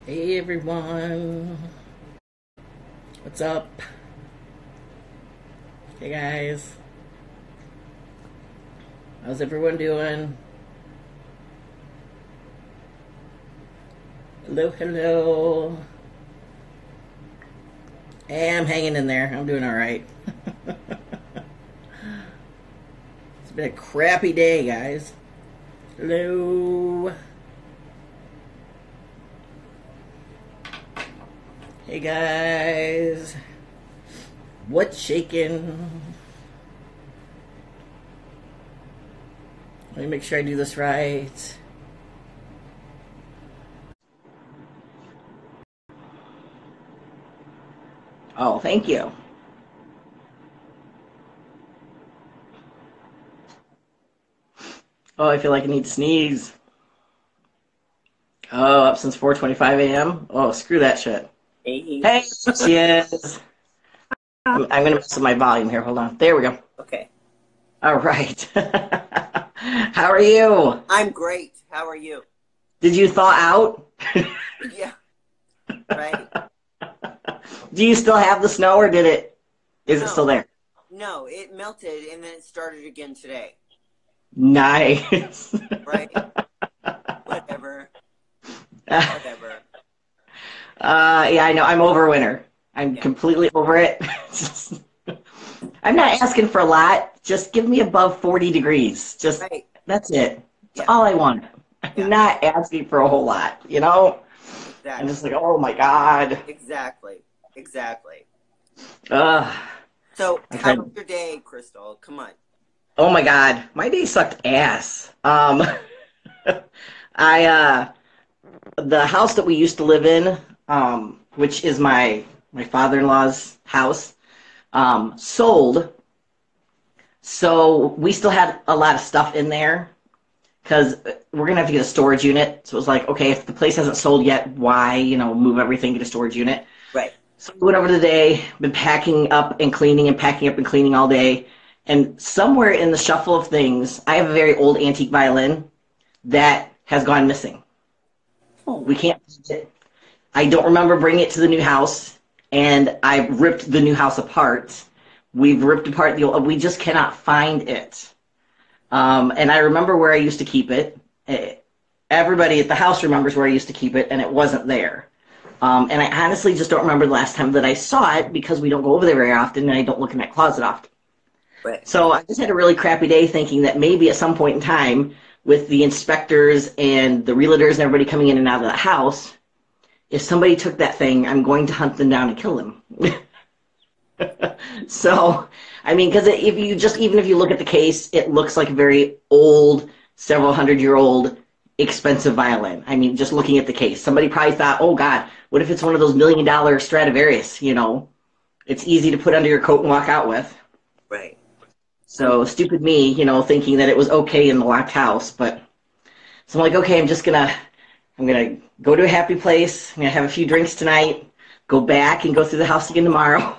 Hey everyone, what's up? Hey guys, how's everyone doing? Hello, hello. Hey, I'm hanging in there. I'm doing all right. It's been a crappy day, guys. Hello. Hey guys, what's shaking? Let me make sure I do this right. Oh, thank you. Oh, I feel like I need to sneeze. Oh, up since 4:25 a.m. Oh, screw that shit. Hey. Hey, she is. I'm gonna mess with my volume here. Hold on. There we go. Okay. All right. How are you? I'm great. How are you? Did you thaw out? Yeah. Right. Do you still have the snow, or is it still No. there? No, it melted and then it started again today. Nice. Right. Whatever. Whatever. Yeah, I know. I'm over winter. I'm Yeah. completely over it. I'm not asking for a lot. Just give me above 40 degrees. Just Right. that's it. That's Yeah. all I want. I'm Yeah. not asking for a whole lot, you know? I'm Exactly. just like, oh my God. Exactly. Exactly. Ugh. So, I'm how trying. was your day, Crystal? Come on. Oh my God. My day sucked ass. I the house that we used to live in, which is my father-in-law's house, sold. So we still had a lot of stuff in there because we're gonna have to get a storage unit. So it was like, okay, if the place hasn't sold yet, why, move everything, get a storage unit. Right. So we went over today, been packing up and cleaning and packing up and cleaning all day. And somewhere in the shuffle of things, I have a very old antique violin that has gone missing. We Oh. can't find it. I don't remember bringing it to the new house, and I ripped the new house apart. We've ripped apart the old, we just cannot find it. And I remember where I used to keep it. Everybody at the house remembers where I used to keep it, and it wasn't there. And I honestly just don't remember the last time that I saw it because we don't go over there very often, and I don't look in that closet often. Right. So I just had a really crappy day thinking that maybe at some point in time, with the inspectors and the realtors and everybody coming in and out of the house, if somebody took that thing, I'm going to hunt them down and kill them. So, I mean, because if you just, even if you look at the case, it looks like a very old, several hundred-year-old, expensive violin. I mean, just looking at the case. Somebody probably thought, oh, God, what if it's one of those $1 million Stradivarius, It's easy to put under your coat and walk out with. Right. Um, So, stupid me, thinking that it was okay in the locked house. But, so I'm like, okay, I'm gonna go to a happy place. I'm gonna have a few drinks tonight, go back and go through the house again tomorrow.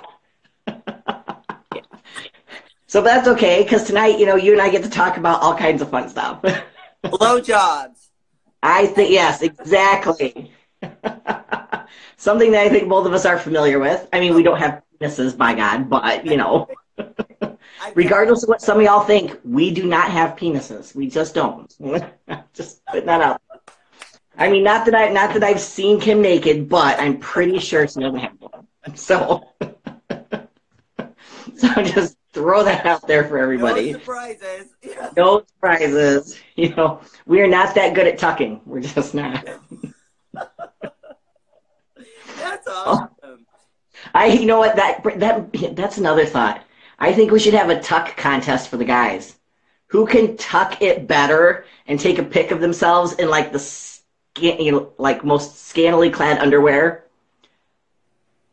yeah. So that's okay, because tonight, you and I get to talk about all kinds of fun stuff. Blowjobs. I think, yes, exactly. Something that I think both of us are familiar with. I mean, we Oh, don't have penises, by God, but, I've done regardless of what some of y'all think, we do not have penises. We just don't. Just putting that out. I mean, not that I've seen Kim naked, but I'm pretty sure she doesn't have one. So, so just throw that out there for no everybody. surprises. Yeah. No surprises. We are not that good at tucking. We're just not. That's Oh, awesome. you know what? That's another thought. I think we should have a tuck contest for the guys. Who can tuck it better and take a pic of themselves in like like most scantily clad underwear?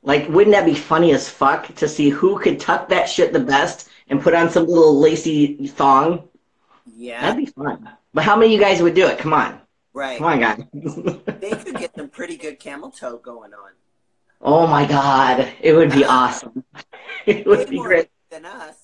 Like, wouldn't that be funny as fuck to see who could tuck that shit the best and put on some little lacy thong? Yeah. That'd be fun. But how many of you guys would do it? Come on. Come Right. on, guys. They could get some pretty good camel toe going on. Oh my God. It would be Ah, awesome. It way would be more great. than us.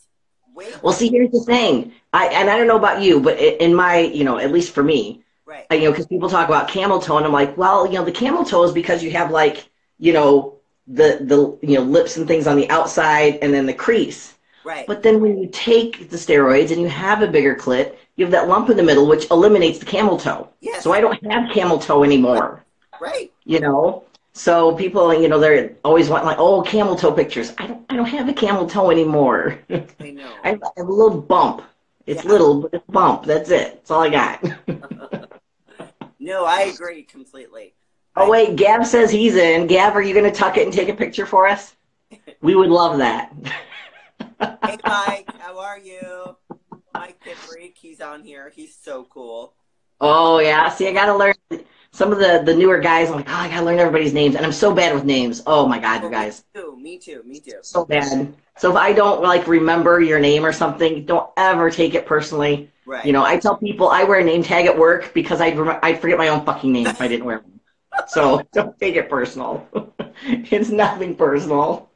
Way Well, more. see, here's the thing. I don't know about you, but in my, at least for me, Right. You know, because people talk about camel toe, and I'm like, well, you know, the camel toe is because you have like, you know, the you know, lips and things on the outside, and then the crease. Right. But then when you take the steroids and you have a bigger clit, you have that lump in the middle, which eliminates the camel toe. Yes. So I don't have camel toe anymore. Right. You know, so people, you know, they're always wanting like, oh, camel toe pictures. I don't have a camel toe anymore. I know. I have a little bump. It's little, but it's a bump. That's it. That's all I got. No, I agree completely. Oh, wait, Gav says he's in. Gav, are you going to tuck it and take a picture for us? We would love that. Hey, Mike, how are you? Mike the Freak, he's on here. He's so cool. Oh, yeah. See, I got to learn some of the newer guys. I'm like, oh, I got to learn everybody's names. And I'm so bad with names. Oh, my God, you guys. Me too. So bad. So if I don't, like, remember your name or something, don't ever take it personally. Right. You know, I tell people I wear a name tag at work because I'd forget my own fucking name if I didn't wear one. So don't take it personal. It's nothing personal.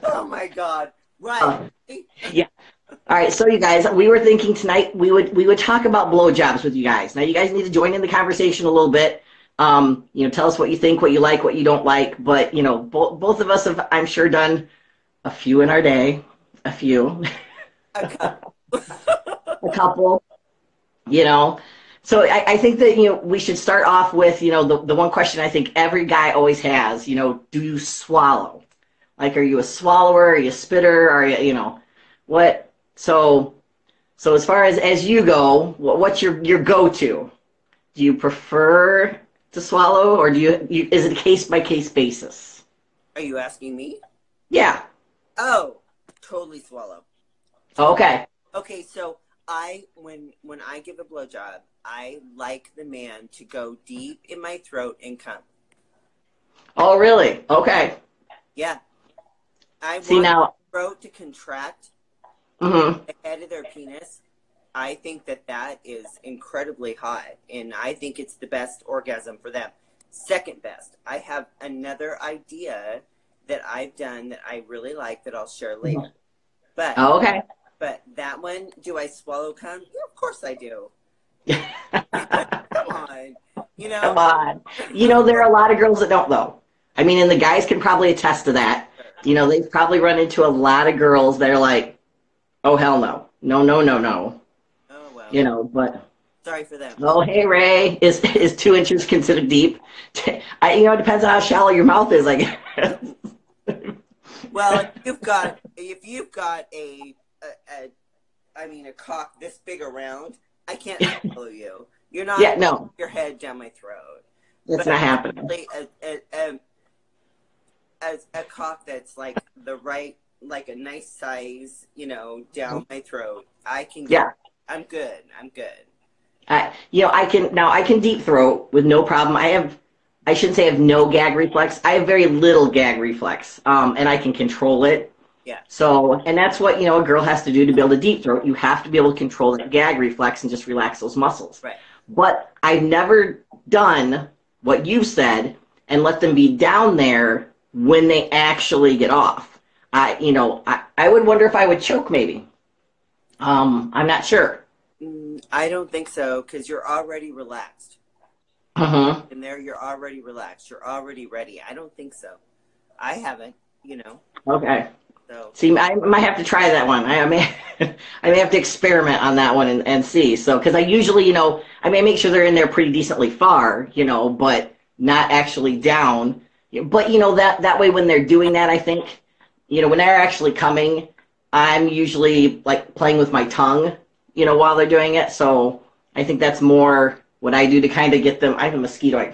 Oh, my God. Right. Yeah. All right, so you guys, we were thinking tonight we would talk about blowjobs with you guys. Now, you guys need to join in the conversation a little bit. You know, tell us what you think, what you like, what you don't like. But, you know, both of us have, I'm sure, done a few in our day. A few. A couple. You know. So I think that, you know, we should start off with, you know, the one question I think every guy always has, you know, do you swallow? Like, are you a swallower? Are you a spitter? Are you, you know, what? So as far as you go, what's your go-to? Do you prefer to swallow, or do you is it a case-by-case basis? Are you asking me? Yeah. Oh, totally swallow. Okay. Okay, so when I give a blowjob, I like the man to go deep in my throat and come. Oh, really? Okay. Yeah. I See, want now, the throat to contract mm-hmm. the head of their penis. I think that is incredibly hot, and I think it's the best orgasm for them. Second best, I have another idea that I've done that I really like that I'll share later. Mm-hmm. But Oh, okay. But that one, do I swallow cum? Yeah, of course I do. Come on. You know? Come on. You know, there are a lot of girls that don't, though. I mean, and the guys can probably attest to that. You know, they've probably run into a lot of girls that are like, oh, hell no. No, no, no, no. Oh, well. You know, but... Sorry for them. Oh, hey, Ray. Is 2 inches considered deep? You know, it depends on how shallow your mouth is, I guess. Well, if you've got a cock this big around, I can't swallow you. You're not your head down my throat. It's not happening. A cock that's like the right, like a nice size, you know, down my throat. I can get, yeah. I'm good. You know, I can deep throat with no problem. I shouldn't say I have no gag reflex. I have very little gag reflex, and I can control it. Yeah. So, and that's what, you know, a girl has to do to be able to deep throat. You have to be able to control that gag reflex and just relax those muscles. Right. But I've never done what you've said and let them be down there when they actually get off. I would wonder if I would choke maybe. I'm not sure. I don't think so, because you're already relaxed. Uh-huh. And there you're already relaxed. You're already ready. I don't think so. I haven't, you know. Okay. So. See, I might have to try that one. I may have to experiment on that one and see. So, because I usually, you know, I may make sure they're in there pretty decently far, you know, but not actually down. But, you know, that way when they're doing that, I think, you know, when they're actually coming, I'm usually, like, playing with my tongue, you know, while they're doing it. So I think that's more what I do to kind of get them. I have a mosquito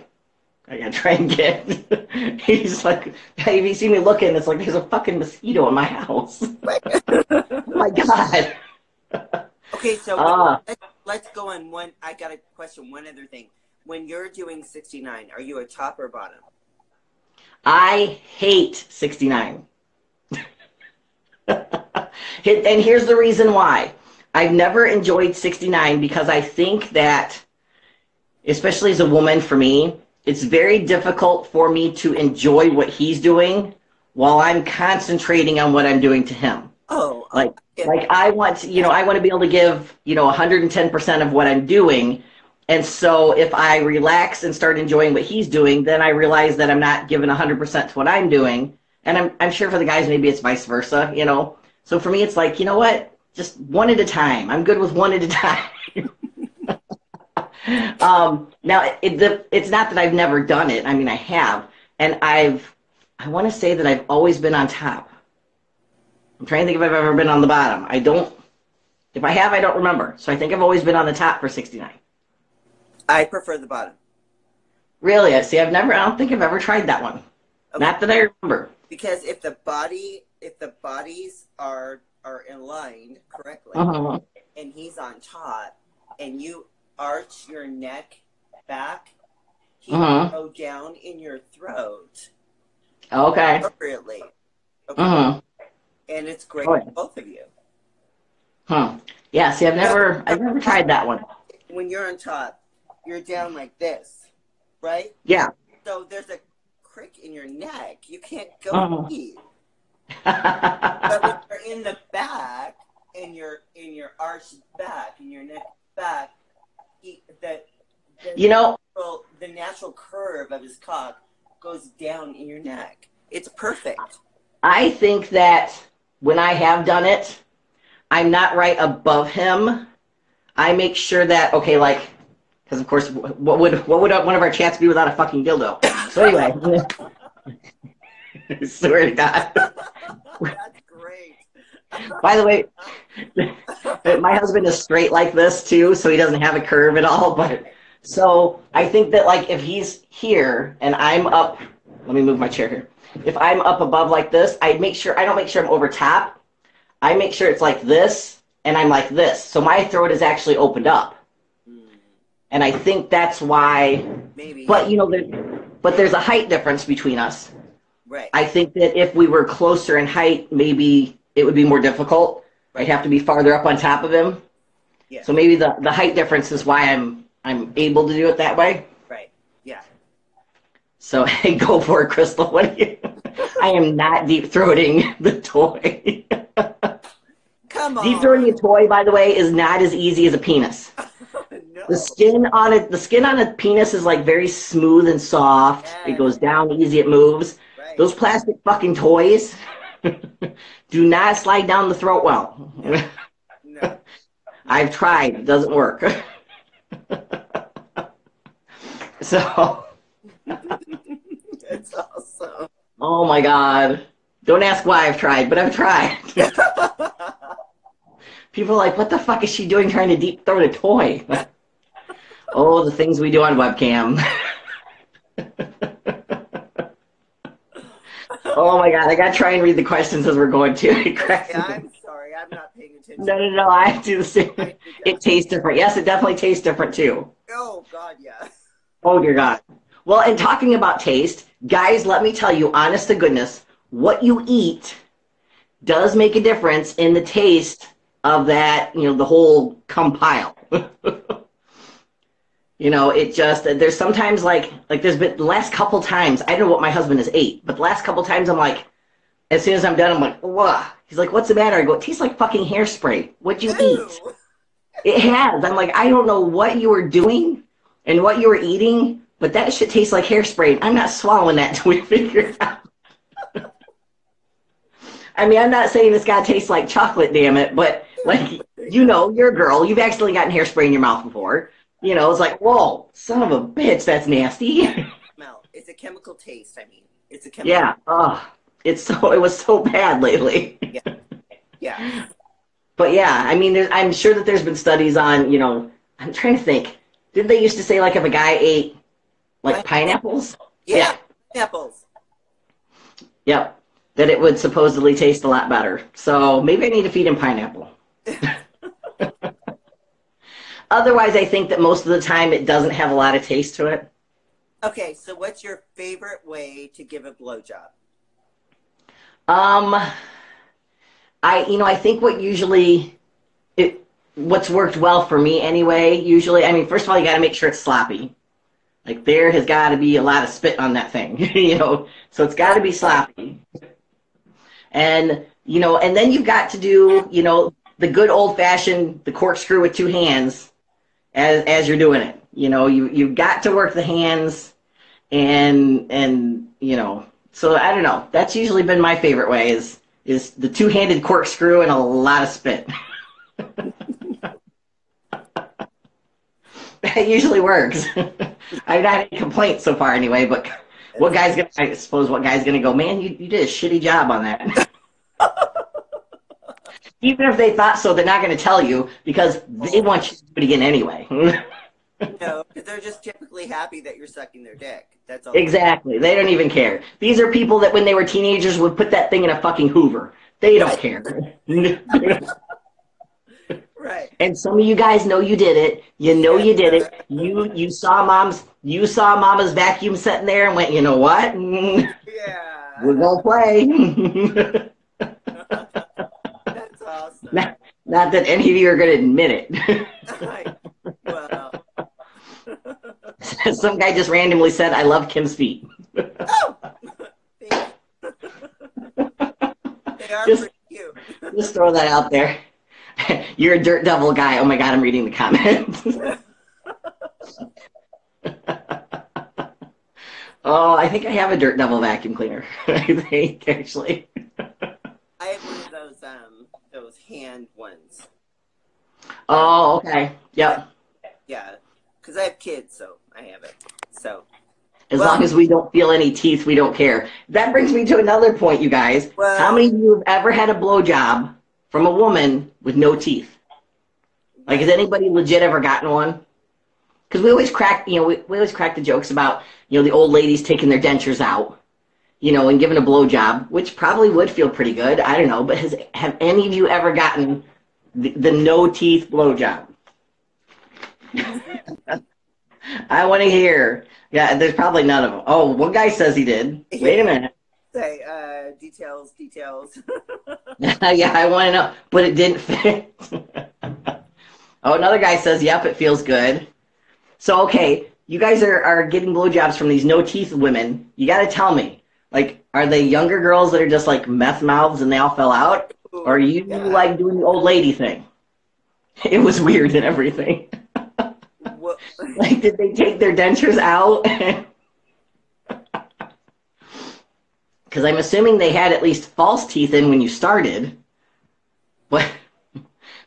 I gotta try and get. He's like, hey, if you see me looking, it's like there's a fucking mosquito in my house. Oh my God. Okay, so let's go on one. I got a question. One other thing. When you're doing 69, are you a top or bottom? I hate 69. And here's the reason why. I've never enjoyed 69 because I think that, especially as a woman for me, it's very difficult for me to enjoy what he's doing while I'm concentrating on what I'm doing to him. Oh, like Like I want to, I want to be able to give, 110% of what I'm doing. And so if I relax and start enjoying what he's doing, then I realize that I'm not giving 100% to what I'm doing. And I'm sure for the guys, maybe it's vice versa, So for me, it's like, you know what? Just one at a time. I'm good with one at a time. Now, it's not that I've never done it. I mean, I have. And I want to say that I've always been on top. I'm trying to think if I've ever been on the bottom. If I have, I don't remember. So I think I've always been on the top for 69. I prefer the bottom. Really? See, I don't think I've ever tried that one. Okay. Not that I remember. Because if the bodies are aligned correctly, and he's on top, and you arch your neck back, he will go down in your throat. Okay. Appropriately. Okay. And it's great for both of you. Yeah. See, I've never tried that one. When you're on top, you're down like this, right? Yeah. So there's a crick in your neck. You can't go deep. But when you're in the back, and you're in your arched back, and your neck back, the natural curve of his cock goes down in your neck. It's perfect. I think that when I have done it, I'm not right above him. I make sure that, because of course, what would one of our chats be without a fucking dildo? So anyway, I swear to God. That's great. By the way, my husband is straight like this too, so he doesn't have a curve at all. But so I think that if he's here and I'm up, let me move my chair here. If I'm up above like this, I don't make sure I'm over top. I make sure it's like this, and I'm like this. So my throat is actually opened up. And I think that's why. Maybe. But, but there's a height difference between us. Right. I think that if we were closer in height, maybe it would be more difficult. Right. I'd have to be farther up on top of him. Yeah. So maybe the height difference is why I'm able to do it that way. Right. Yeah. So hey, go for it, Crystal. I am not deep throating the toy. Come on. Deep throating a toy, by the way, is not as easy as a penis. No. The skin on a penis is very smooth and soft. Yeah. It goes down easy. It moves. Right. Those plastic fucking toys do not slide down the throat well. No. I've tried. It doesn't work. So. That's awesome. Oh my God. Don't ask why I've tried, but I've tried. People are like, what the fuck is she doing trying to deep throat a toy? Oh, the things we do on webcam. Oh my God, I gotta try and read the questions as we're going to. Yeah, I'm sorry, I'm not paying attention. No, I do the same. It tastes different. Yes, it definitely tastes different too. Oh God, yeah. Oh dear God. Well, and talking about taste, guys, let me tell you, honest to goodness, what you eat does make a difference in the taste of that, the whole compile. It just, there's sometimes there's been the last couple times, I don't know what my husband has ate, but the last couple times I'm like, as soon as I'm done, I'm like, whoa. He's like, what's the matter? I go, it tastes like fucking hairspray. What'd you eat? It has. I'm like, I don't know what you were doing and what you were eating, but that shit tastes like hairspray. I'm not swallowing that until we figure it out. I mean, I'm not saying this guy tastes like chocolate, damn it, but you're a girl. You've accidentally gotten hairspray in your mouth before. It's like, whoa, son of a bitch, that's nasty. Smell. It's a chemical taste. I mean, it's a chemical. Yeah. Oh, it was so bad lately. Yeah. Yeah. But yeah, I mean, I'm sure that there's been studies on, I'm trying to think. Didn't they used to say if a guy ate pineapples? Yeah. Pineapples. Yep. That it would supposedly taste a lot better. So maybe I need to feed him pineapple. Otherwise, I think that most of the time it doesn't have a lot of taste to it. Okay, so what's your favorite way to give a blowjob? I think what's worked well for me anyway, usually, I mean, first of all, you got to make sure it's sloppy. There has got to be a lot of spit on that thing, so it's got to be sloppy. And you know, and then you've got to do, you know, the good old fashioned, the corkscrew with two hands as you're doing it. You know, you've got to work the hands and, you know, so I don't know. That's usually been my favorite way is the two-handed corkscrew and a lot of spit. That usually works. I've not had any complaints so far anyway, but I suppose what guy's gonna go, man, you did a shitty job on that. Even if they thought so, they're not gonna tell you because they want you to do it again anyway. No, because they're just typically happy that you're sucking their dick. That's all. Exactly. They don't even care. These are people that when they were teenagers would put that thing in a fucking Hoover. They don't care. Right. And some of you guys know you did it. You know you did it. You saw mama's vacuum sitting there and went, you know what? Yeah. We're gonna play. That's awesome. Not that any of you are gonna admit it. Well. Some guy just randomly said, I love Kim's feet. Oh! They are Just- pretty cute. Just throw that out there. You're a dirt devil guy. Oh my God, I'm reading the comments. Oh, I think I have a dirt devil vacuum cleaner. I think actually. I have one of those hand ones. Oh, okay. Yep. Yeah, because I have kids, so I have it. So. As long as we don't feel any teeth, we don't care. That brings me to another point, you guys. Well, how many of you have ever had a blowjob from a woman with no teeth? Like, has anybody legit ever gotten one? Because we always crack, you know, we always crack the jokes about, you know, the old ladies taking their dentures out, you know, and giving a blowjob, which probably would feel pretty good. I don't know, but have any of you ever gotten the no teeth blowjob? I want to hear. Yeah, there's probably none of them. Oh, one guy says he did. Wait a minute. Say, details. Yeah, I want to know. But it didn't fit. Oh, another guy says, yep, it feels good. So, okay, you guys are getting blowjobs from these no-teeth women. You got to tell me, like, are they younger girls that are just like meth mouths and they all fell out? Or are you like doing the old lady thing? It was weird and everything. Like, did they take their dentures out? Because I'm assuming they had at least false teeth in when you started. What?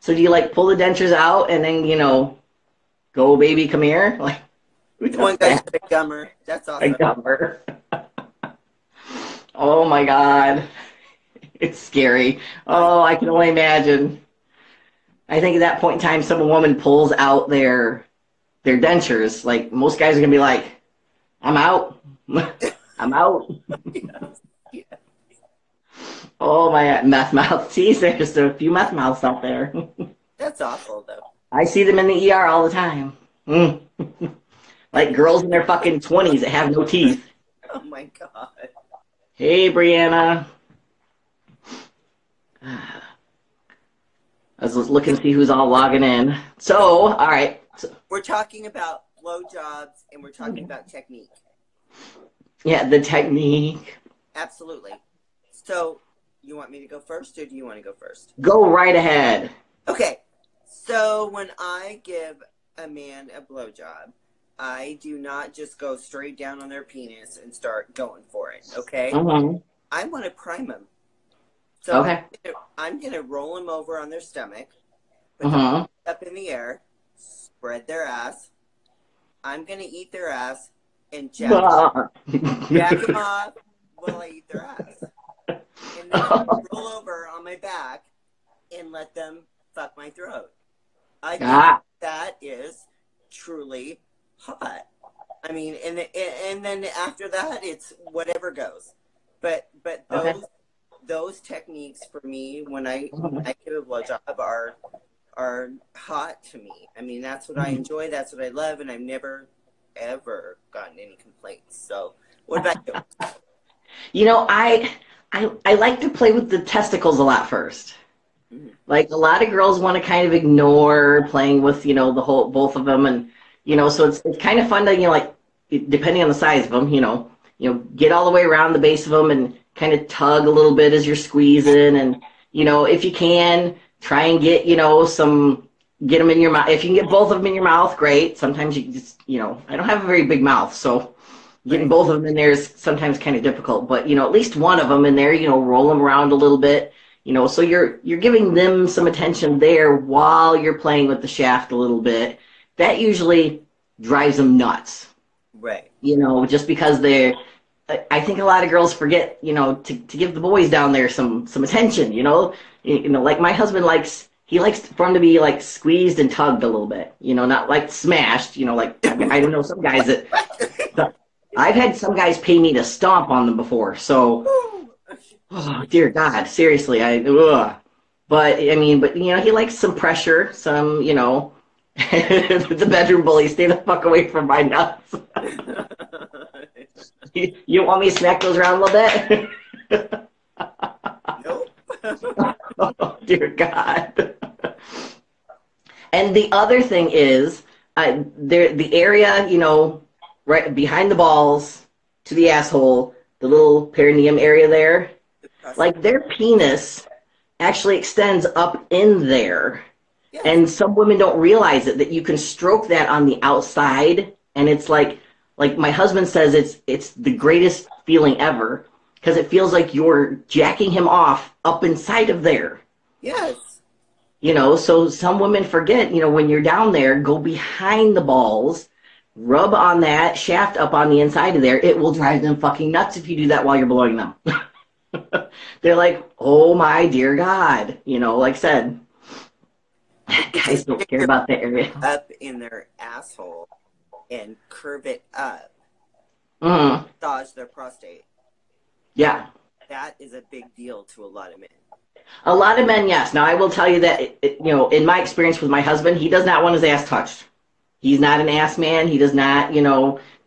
So do you, like, pull the dentures out and then, you know, go, baby, come here? Like, one guy's a gummer. That's awesome. A gummer. Oh, my God. It's scary. Oh, I can only imagine. I think at that point in time, some woman pulls out their dentures, like most guys are gonna be like, I'm out. I'm out. Yes. Oh my meth mouth. Geez, there's just a few meth mouths out there. That's awful though. I see them in the ER all the time. Like girls in their fucking 20s that have no teeth. Oh my God. Hey, Brianna. I was looking to see who's all logging in. So, all right. We're talking about blowjobs and we're talking about technique. Yeah, the technique. Absolutely. So, you want me to go first or do you want to go first? Go right ahead. Okay. So, when I give a man a blowjob, I do not just go straight down on their penis and start going for it, okay? Mm-hmm. I want to prime them. So, okay. I'm going to roll them over on their stomach, put them up in the air, spread their ass. I'm going to eat their ass and jack them off while I eat their ass. And then roll over on my back and let them fuck my throat. I think that is truly hot. I mean, and then after that, it's whatever goes. But those techniques for me, when I give a blowjob, are hot to me. I mean, that's what I enjoy. That's what I love, and I've never ever gotten any complaints. So, what about you? You know, I like to play with the testicles a lot first. Like a lot of girls want to kind of ignore playing with, you know, both of them, and you know, so it's kind of fun to, you know, like depending on the size of them, you know, get all the way around the base of them and kind of tug a little bit as you're squeezing, and if you can, try and get get them in your mouth. If you can get both of them in your mouth, great. Sometimes you just I don't have a very big mouth, so getting both of them in there is sometimes kind of difficult. But at least one of them in there, roll them around a little bit, so you're giving them some attention there while you're playing with the shaft a little bit. That usually drives them nuts. Right. Just because I think a lot of girls forget, to give the boys down there some attention, like my husband he likes for him to be like squeezed and tugged a little bit, not like smashed, like I don't know some guys that I've had some guys pay me to stomp on them before. So, oh dear God, seriously, but he likes some pressure, some, the bedroom bully, stay the fuck away from my nuts. You want me to smack those around a little bit? Nope. Oh, dear God. And the other thing is, the area, right behind the balls to the asshole, the little perineum area there, like their penis actually extends up in there. Yeah. And some women don't realize it, that you can stroke that on the outside, and it's like my husband says, it's the greatest feeling ever, because it feels like you're jacking him off up inside of there. Yes. So some women forget, when you're down there, go behind the balls, rub on that shaft up on the inside of there. It will drive them fucking nuts if you do that while you're blowing them. They're like, oh my dear God, like I said, guys don't care about that area. Up in their asshole and curve it up. Massage their prostate. Yeah. That is a big deal to a lot of men. A lot of men, yes. Now, I will tell you that, in my experience with my husband, he does not want his ass touched. He's not an ass man. He does not,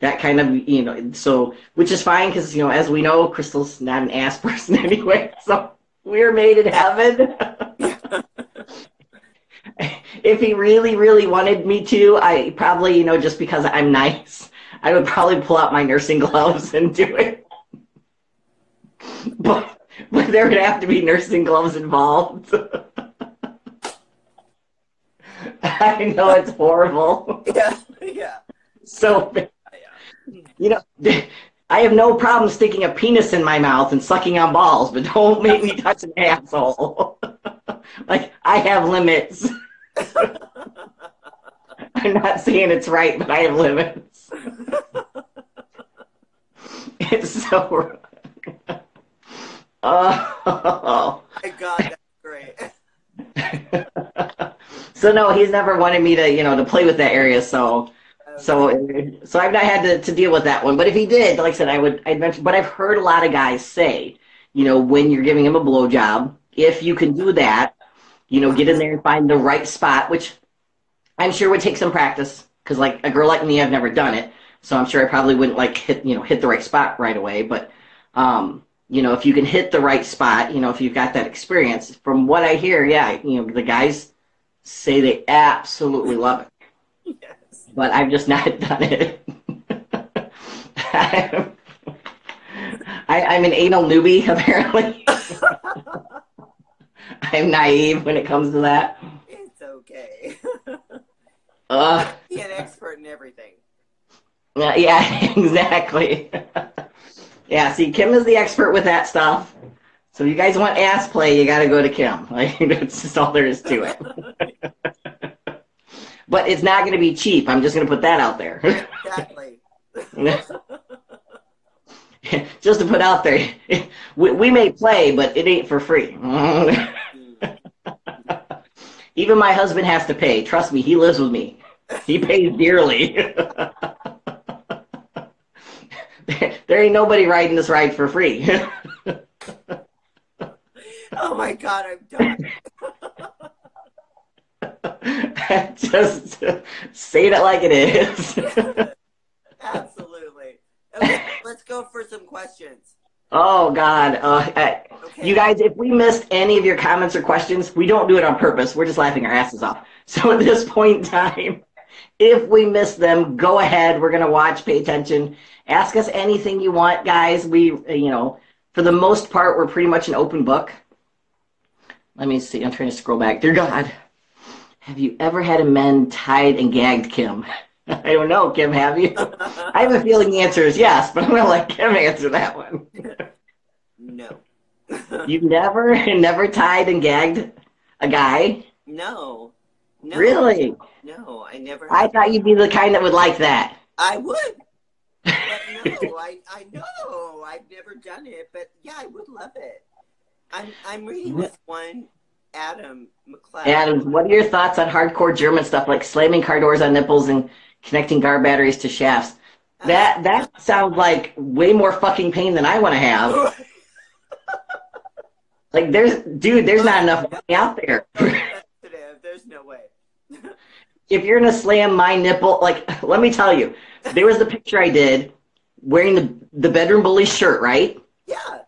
that kind of, so, which is fine because, as we know, Crystal's not an ass person anyway. So we're made in heaven. If he really, really wanted me to, I probably, just because I'm nice, I would probably pull out my nursing gloves and do it. But there would have to be nursing gloves involved. I know it's horrible. Yeah. So, I have no problem sticking a penis in my mouth and sucking on balls, but don't make me touch an asshole. Like, I have limits. I'm not saying it's right, but I have limits. It's so... Oh my God, that's great. So no, he's never wanted me to, to play with that area. So I've not had to deal with that one. But if he did, like I said, I'd mention. But I've heard a lot of guys say, when you're giving him a blowjob, if you can do that, get in there and find the right spot, which I'm sure would take some practice. Because like a girl like me, I've never done it, so I'm sure I probably wouldn't hit the right spot right away. But if you can hit the right spot, if you've got that experience, from what I hear, the guys say they absolutely love it. Yes. But I've just not done it. I'm an anal newbie, apparently. I'm naive when it comes to that. It's okay. Be an expert in everything. Yeah, exactly. Yeah, see, Kim is the expert with that stuff. So if you guys want ass play, you got to go to Kim. That's just all there is to it. But it's not going to be cheap. I'm just going to put that out there. Exactly. Just to put out there, we may play, but it ain't for free. Even my husband has to pay. Trust me, he lives with me. He pays dearly. There ain't nobody riding this ride for free. Oh my God, I'm done. Just say it like it is. Absolutely. Okay, let's go for some questions. Oh God. Okay. You guys, if we missed any of your comments or questions, we don't do it on purpose. We're just laughing our asses off. So at this point in time, if we miss them, go ahead. We're going to watch, pay attention. Ask us anything you want, guys. We, for the most part, we're pretty much an open book. Let me see. I'm trying to scroll back. Dear God, have you ever had a man tied and gagged, Kim? I don't know, Kim, have you? I have a feeling the answer is yes, but I'm going to let Kim answer that one. No. You've never tied and gagged a guy? No. No. Really? No, I never have. I thought you'd be the kind that would like that. I would. But no, I know. I've never done it, but yeah, I would love it. I'm reading this one, Adam McLeod. Adam, what are your thoughts on hardcore German stuff like slamming car doors on nipples and connecting car batteries to shafts? That sounds like way more fucking pain than I want to have. Like, there's not enough money out there. There's no way. If you're gonna slam my nipple, like, let me tell you, there was the picture I did wearing the bedroom bully shirt, right? Yeah.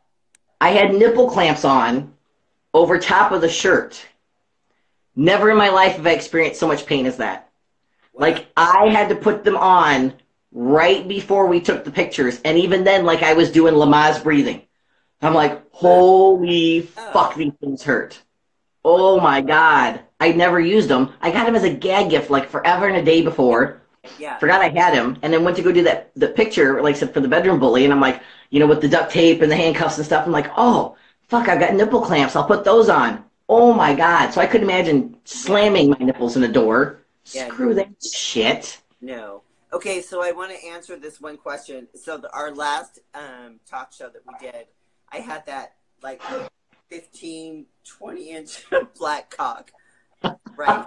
I had nipple clamps on over top of the shirt. Never in my life have I experienced so much pain as that. Wow. Like, I had to put them on right before we took the pictures, and even then, like, I was doing Lamaze breathing. I'm like, holy fuck, these things hurt. Oh my God. I never used them. I got him as a gag gift like forever and a day before. Yeah. Forgot I had him. And then went to go do the picture, like I said, for the bedroom bully. And I'm like, you know, with the duct tape and the handcuffs and stuff. I'm like, oh, fuck, I've got nipple clamps. I'll put those on. Oh my God. So I couldn't imagine slamming my nipples in a door. Yeah, Screw that shit. No. Okay, so I want to answer this one question. So our last talk show that we did, I had that like 15, 20-inch black cock, right?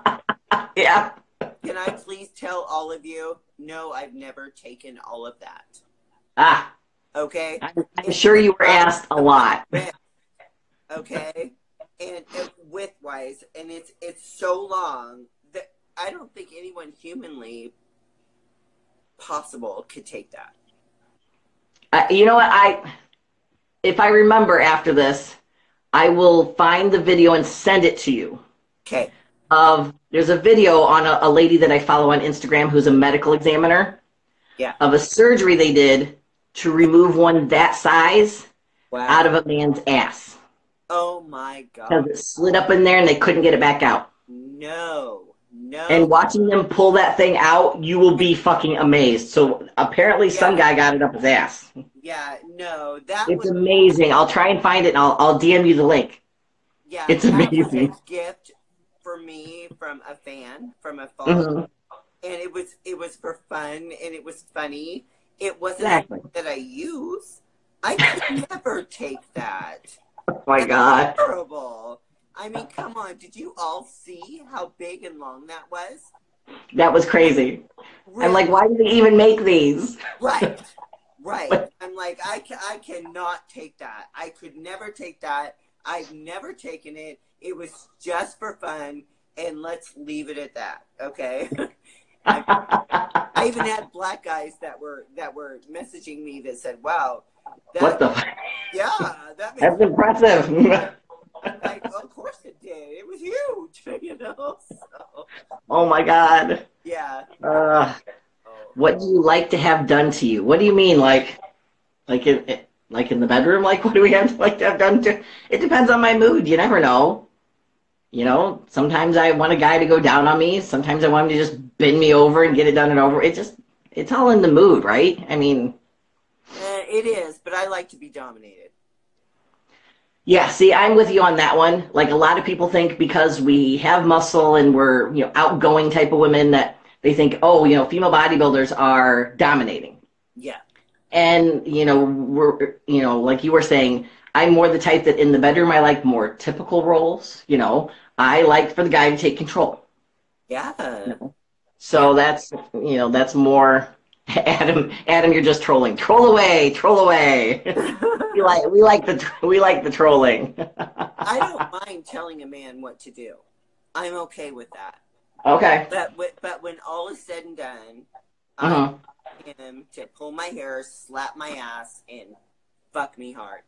Yeah. Can I please tell all of you, no, I've never taken all of that. Ah. Okay? I'm sure you were asked a lot. Okay? And width-wise, and it's so long that I don't think anyone humanly possible could take that. You know what? If I remember after this, I will find the video and send it to you. Okay. There's a video on a lady that I follow on Instagram who's a medical examiner. Yeah. Of a surgery they did to remove one that size out of a man's ass. Oh my God. Because it slid up in there and they couldn't get it back out. No. And watching them pull that thing out, you will be fucking amazed. So apparently some guy got it up his ass. Yeah, no, it's amazing. I'll try and find it and I'll DM you the link. Yeah, it's amazing. That was a gift for me from a fan, from a follower. And it was for fun and it was funny. It wasn't something that I use. I could never take that. Oh my God. Terrible. I mean, come on. Did you all see how big and long that was? That was crazy. Really? I'm like, why do they even make these? Right. I'm like, I cannot take that. I could never take that. I've never taken it. It was just for fun, and let's leave it at that. Okay. I even had black guys that were messaging me that said, "Wow, what the? Yeah, that's impressive." Like, of course it did. It was huge, you know. So. Oh my God. Yeah. What do you like to have done to you? What do you mean, like in the bedroom? Like, what do we have to have done to? It depends on my mood. You never know. You know, sometimes I want a guy to go down on me. Sometimes I want him to just bend me over and get it done and over. It's all in the mood, right? I mean, it is, but I like to be dominated. Yeah, see, I'm with you on that one. Like, a lot of people think because we have muscle and we're, you know, outgoing type of women that they think, oh, you know, female bodybuilders are dominating. Yeah. And, you know, we're, you know, like you were saying, I'm more the type that in the bedroom I like more typical roles. You know, I like for the guy to take control. Yeah. You know? So that's, you know, that's more. Adam, you're just trolling. Troll away. we like the trolling. I don't mind telling a man what to do. I'm okay with that. Okay. But when all is said and done, I want him to pull my hair, slap my ass, and fuck me hard.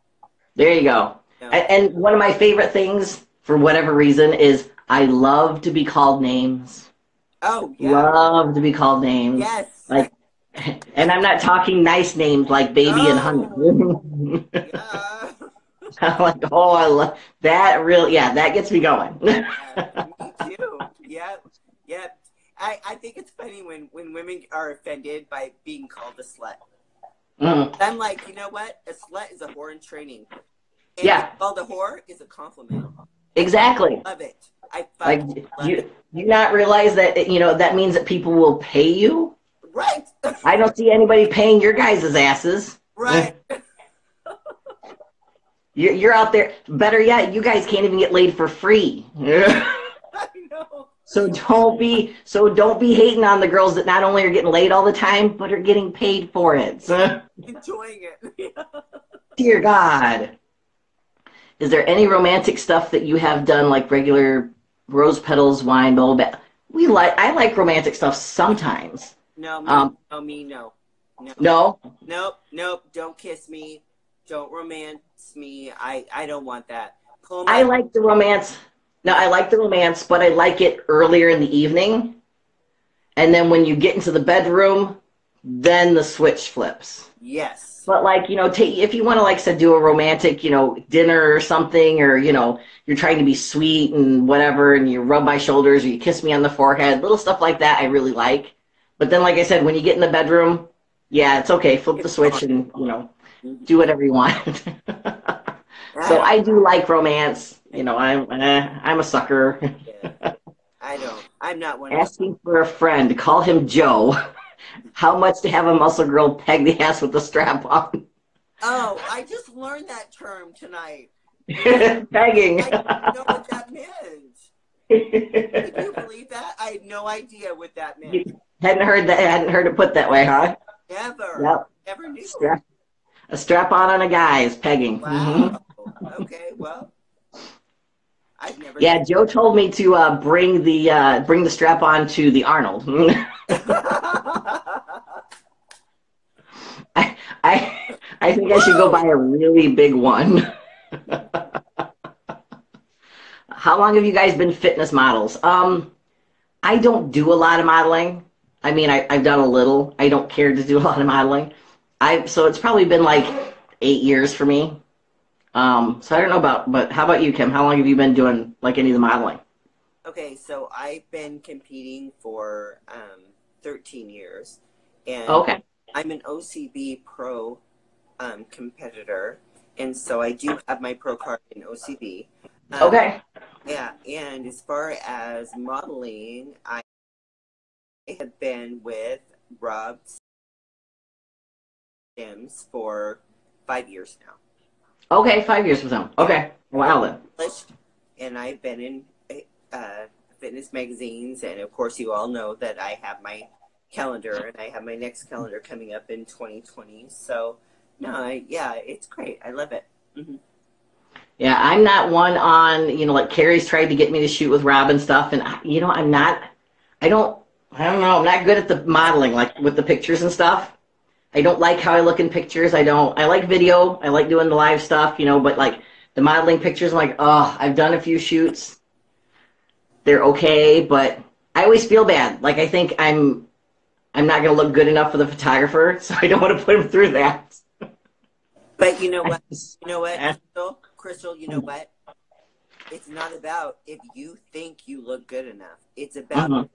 There you go. No. And one of my favorite things, for whatever reason, is I love to be called names. Oh, yeah. Love to be called names. Yes. Like, and I'm not talking nice names like baby and honey. Yeah. I'm like, oh, I love that. Really, yeah, that gets me going. Me too. Yep. Yep. I think it's funny when women are offended by being called a slut. Mm. I'm like, you know what? A slut is a whore in training. And being Yeah, called a whore is a compliment. exactly. I love it. I Like, fucking love you it. you not realize that that means that people will pay you? Right. I don't see anybody paying your guys' asses. Right. You're out there. Better yet, you guys can't even get laid for free. I know. So don't be hating on the girls that not only are getting laid all the time, but are getting paid for it. Enjoying it. Dear God. Is there any romantic stuff that you have done, like regular rose petals, wine, blah, blah, blah? I like romantic stuff sometimes. No, no. No? Nope. Don't kiss me. Don't romance me. I don't want that. Pull I my like the romance. No, no. I like the romance, but I like it earlier in the evening. And then when you get into the bedroom, then the switch flips. Yes. But if you want to, like I said, do a romantic, dinner or something, or, you're trying to be sweet and whatever, and you rub my shoulders or you kiss me on the forehead, little stuff like that I really like. But then, like I said, when you get in the bedroom, yeah, it's okay. Flip the switch and, do whatever you want. So I do like romance. I'm a sucker. Yeah. I don't. I'm not one of those. Asking for a friend, call him Joe. How much to have a muscle girl peg the ass with a strap on? Oh, I just learned that term tonight. Pegging. I didn't know what that meant. Can you believe that? I had no idea what that meant. You hadn't heard it put that way, huh? Never. Yep. Never knew. A strap on a guy is pegging. Wow. Okay, well, I've never. Yeah, Joe told me to bring the strap on to the Arnold. I think I should go buy a really big one. How long have you guys been fitness models? I don't do a lot of modeling. I mean, I've done a little. I don't care to do a lot of modeling. So it's probably been like 8 years for me. So I don't know but how about you, Kim? How long have you been doing like any of the modeling? Okay, so I've been competing for 13 years, and Okay. I'm an OCB pro competitor, and so I do have my pro card in OCB. Okay. Yeah, and as far as modeling, I have been with Rob Sims for 5 years now. Okay, 5 years with him. Okay. Wow then. And I've been in fitness magazines, and of course you all know that I have my calendar, and I have my next calendar coming up in 2020. So, no, yeah, it's great. I love it. Mm-hmm. Yeah, I'm not one on, like Carrie's tried to get me to shoot with Rob and stuff, and I'm not, I don't know, I'm not good at the modeling, like with the pictures and stuff. I don't like how I look in pictures. I like video. I like doing the live stuff, but like the modeling pictures, I'm like, oh, I've done a few shoots. They're okay, but I always feel bad. Like I think I'm not going to look good enough for the photographer, so I don't want to put him through that. But you know what? Crystal, you know what? It's not about if you think you look good enough. It's about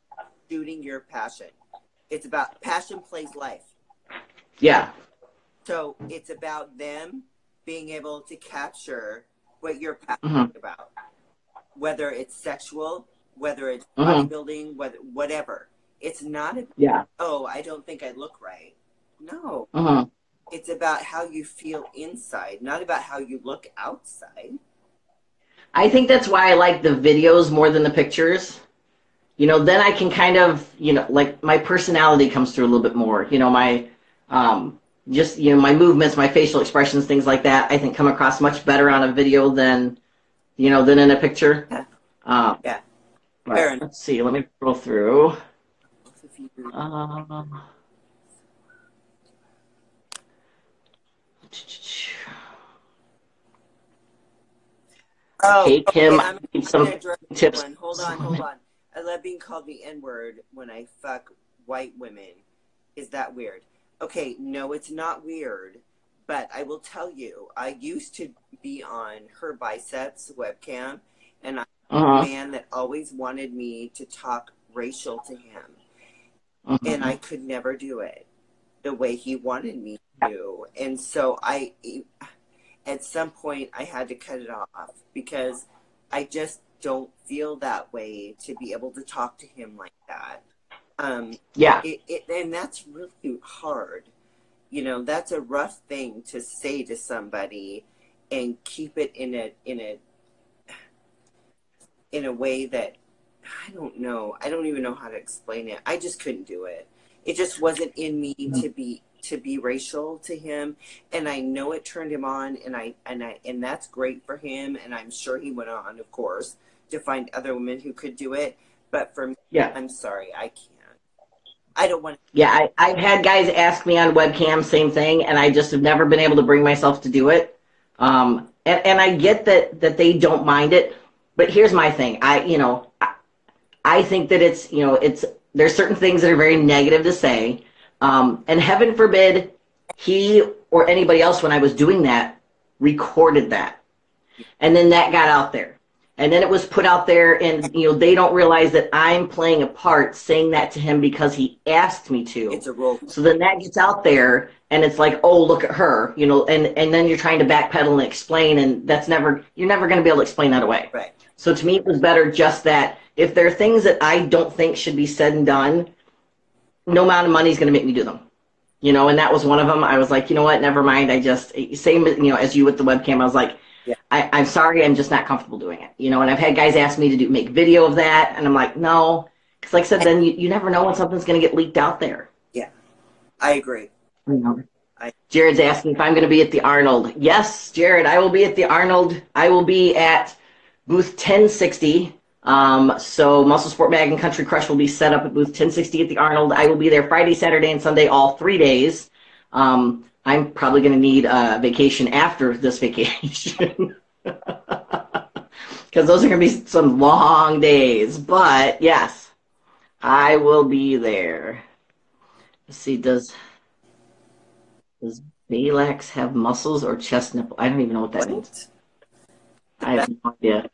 shooting your passion. It's about passion plays life. Yeah. So it's about them being able to capture what you're passionate about, whether it's sexual, whether it's bodybuilding, whatever. It's not about, oh, I don't think I look right. No. It's about how you feel inside, not about how you look outside. I think that's why I like the videos more than the pictures. Then I can kind of, like my personality comes through a little bit more. My my movements, my facial expressions, things like that, I think come across much better on a video than in a picture. Yeah. Let's see. Let me scroll through. Hey, Kim, okay, I need some tips. Hold on. I love being called the N-word when I fuck white women. Is that weird? Okay, no, it's not weird. But I will tell you, I used to be on her biceps webcam, and I'm a man that always wanted me to talk racial to him. And I could never do it the way he wanted me to. And so at some point, I had to cut it off because I just don't feel that way to be able to talk to him like that. And that's really hard. You know, that's a rough thing to say to somebody and keep it in a way that, I don't know. I don't even know how to explain it. I just couldn't do it. It just wasn't in me to be racial to him. And I know it turned him on, and that's great for him. And I'm sure he went on, of course, to find other women who could do it. But for me, I'm sorry, I can't. I don't want to. Yeah, I've had guys ask me on webcam, same thing, and I just have never been able to bring myself to do it. And I get that they don't mind it, but here's my thing. I think that there's certain things that are very negative to say. And heaven forbid he or anybody else, when I was doing that, recorded that. And then that got out there. And then it was put out there, and they don't realize that I'm playing a part saying that to him because he asked me to. It's a role. So then that gets out there, and it's like, oh, look at her, and then you're trying to backpedal and explain, and you're never going to be able to explain that away. Right. So to me, it was better just that if there are things that I don't think should be said and done, no amount of money is going to make me do them. And that was one of them. I was like, you know what, never mind. Same, as you with the webcam, I was like, I'm sorry, I'm just not comfortable doing it. And I've had guys ask me to make video of that, and I'm like, no. Because like I said, then you never know when something's going to get leaked out there. Yeah, I agree. Jared's asking if I'm going to be at the Arnold. Yes, Jared, I will be at the Arnold. I will be at booth 1060. So Muscle Sport Mag and Country Crush will be set up at booth 1060 at the Arnold. I will be there Friday, Saturday, and Sunday, all 3 days. I'm probably going to need a vacation after this vacation because those are going to be some long days. But yes, I will be there. Let's see, does Balex have muscles or chest nipple? I don't even know what that means. I have no idea.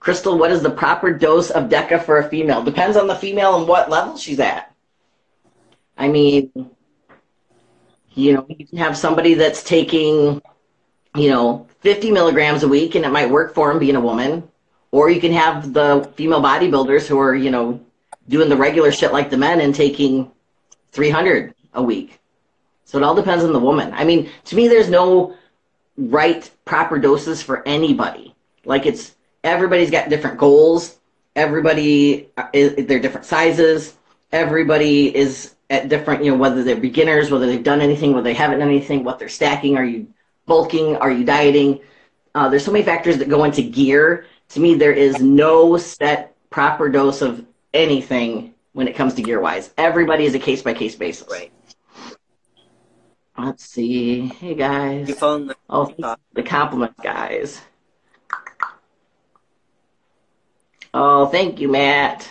Crystal, what is the proper dose of DECA for a female? Depends on the female and what level she's at. I mean, you can have somebody that's taking, 50 milligrams a week, and it might work for them being a woman. Or you can have the female bodybuilders who are, doing the regular shit like the men and taking 300 a week. So it all depends on the woman. I mean, to me, there's no right proper doses for anybody. Like everybody's got different goals. They're different sizes. Everybody is at different, whether they're beginners, whether they've done anything, whether they haven't done anything, what they're stacking. Are you bulking? Are you dieting? There's so many factors that go into gear. To me, there is no set proper dose of anything when it comes to gear-wise. Everybody is a case-by-case basis. Right. Let's see. Hey, guys. Your phone. Oh, the compliments, guys. Oh, thank you, Matt.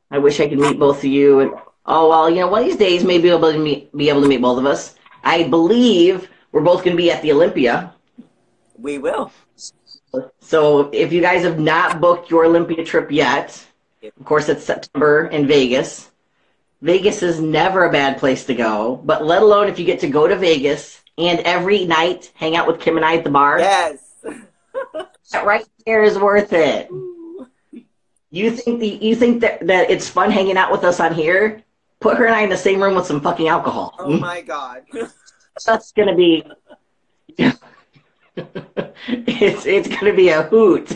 I wish I could meet both of you. And one of these days, maybe I'll be able to meet both of us. I believe we're both going to be at the Olympia. We will. So if you guys have not booked your Olympia trip yet, of course it's September in Vegas. Vegas is never a bad place to go, but let alone if you get to go to Vegas and every night hang out with Kim and I at the bar. Yes. That right there is worth it. You think that it's fun hanging out with us on here? Put her and I in the same room with some fucking alcohol. Oh my God. That's gonna be it's gonna be a hoot.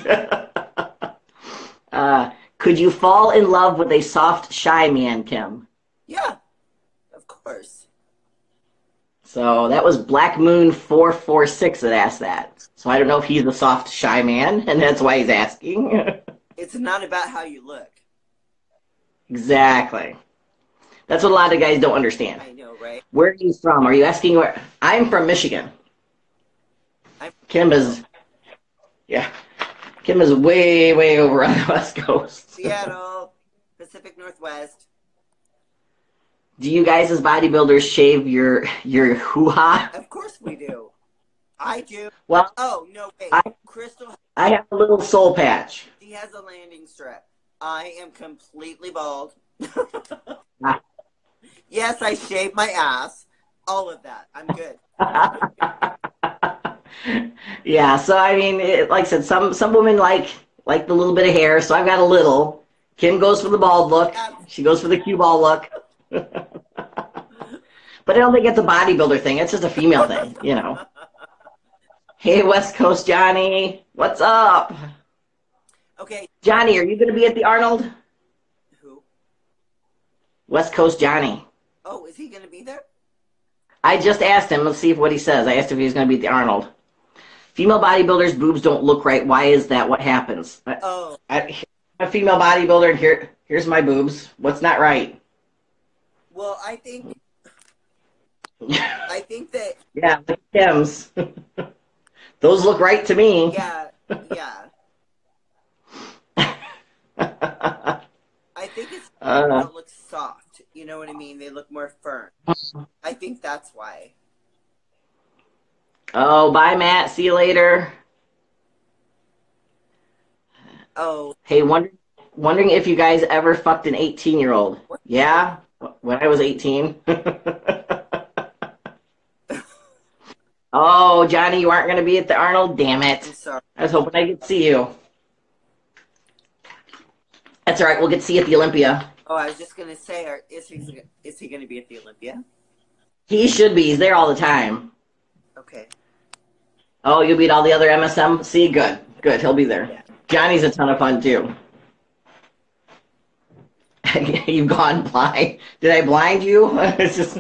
Could you fall in love with a soft, shy man, Kim? Yeah, of course. So that was Black Moon 446 that asked that. So I don't know if he's a soft, shy man, and that's why he's asking. It's not about how you look. Exactly. That's what a lot of guys don't understand. I know, right? Where are you from? Are you asking where? I'm from Michigan. Kim is way, way over on the West Coast. Seattle, Pacific Northwest. Do you guys as bodybuilders shave your hoo-ha? Of course we do. I do. Well, Oh, no, wait. I Crystal, I have a little soul patch. she has a landing strip. I am completely bald. Ah. Yes, I shaved my ass. All of that. I'm good. Yeah, so I mean, like I said, some women like the little bit of hair, so I've got a little. Kim goes for the bald look. She goes for the cue ball look. But I don't think it's a bodybuilder thing. It's just a female thing, you know. Hey, West Coast Johnny, what's up? Okay. Johnny, are you going to be at the Arnold? Who? West Coast Johnny. Oh, is he going to be there? I just asked him. Let's see what he says. I asked if he was going to be at the Arnold. Female bodybuilders' boobs don't look right. Why is that? What happens? Oh. I'm a female bodybuilder, and here's my boobs. What's not right? Well, I think that. Yeah, like Kim's. Those look right to me. Yeah. I think it's they don't look soft. You know what I mean? They look more firm. I think that's why. Oh, bye, Matt. See you later. Oh. Hey, wondering if you guys ever fucked an 18-year-old. Yeah, when I was 18. Oh, Johnny, you aren't going to be at the Arnold? Damn it. I'm sorry. I was hoping I could see you. That's all right. We'll get to see you at the Olympia. Oh, I was just going to say, is he going to be at the Olympia? He should be. He's there all the time. Okay. Oh, you'll beat all the other MSM? See, good. Good. He'll be there. Yeah. Johnny's a ton of fun, too. You've gone blind. Did I blind you? It's just...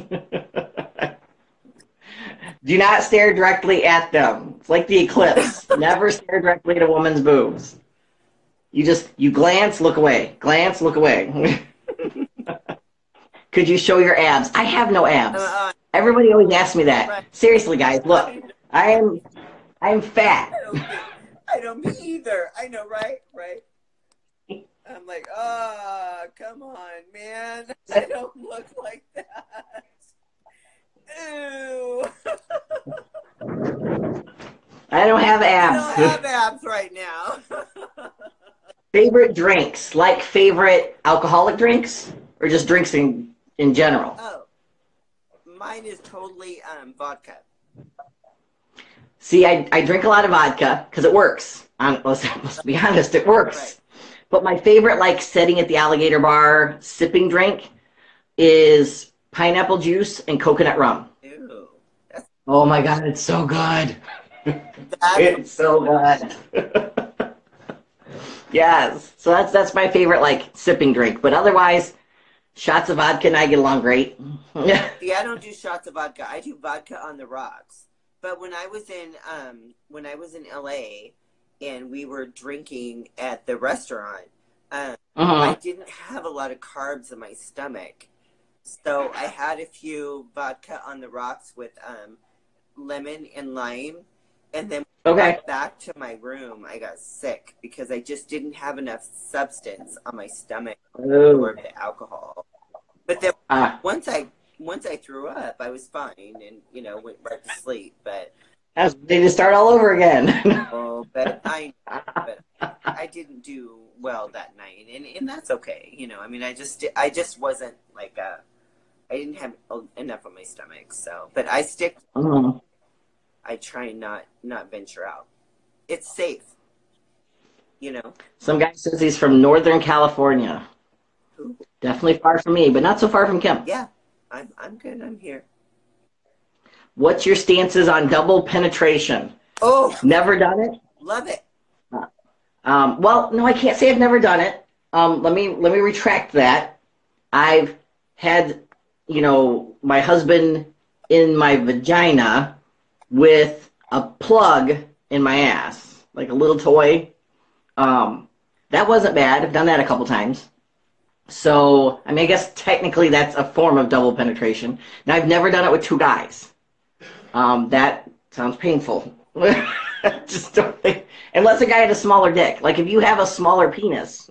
Do not stare directly at them. It's like the eclipse. Never stare directly at a woman's boobs. You glance, look away. Glance, look away. Could you show your abs? I have no abs. Everybody always asks me that. Right. Seriously, guys, look. I'm fat. I don't me either. I know, right? Right. I'm like, come on, man. I don't look like that. Ew. I don't have abs. I don't have abs right now. Favorite drinks? Like favorite alcoholic drinks? Or just drinks in general? Oh. Mine is totally vodka. See, I drink a lot of vodka because it works. Let's be honest, it works. Right. But my favorite, like sitting at the alligator bar sipping drink, is pineapple juice and coconut rum. Ew. Oh my God, it's so good. It's so good. Yes. So that's my favorite, like, sipping drink. But otherwise, shots of vodka and I get along great. See, I don't do shots of vodka. I do vodka on the rocks. But when I was in LA and we were drinking at the restaurant, I didn't have a lot of carbs in my stomach. So I had a few vodka on the rocks with lemon and lime. And then when I got back to my room, I got sick because I just didn't have enough substance on my stomach to absorb the alcohol. But then once I threw up, I was fine and, went right to sleep. But they just start all over again. but I didn't do well that night, and that's okay. I mean, I just wasn't like I didn't have enough on my stomach. So, but I stick. I try and not venture out. It's safe. Some guy says he's from Northern California. Ooh. Definitely far from me, but not so far from Kim. Yeah, I'm good. I'm here. What's your stances on double penetration? Oh, Never done it? love it. Well, no, I can't say I've never done it. Let me retract that. I've had, my husband in my vagina with a plug in my ass, like a little toy. That wasn't bad. I've done that a couple times. So, I mean, I guess technically that's a form of double penetration. Now, I've never done it with two guys. That sounds painful. Just don't think, unless a guy had a smaller dick. Like, if you have a smaller penis,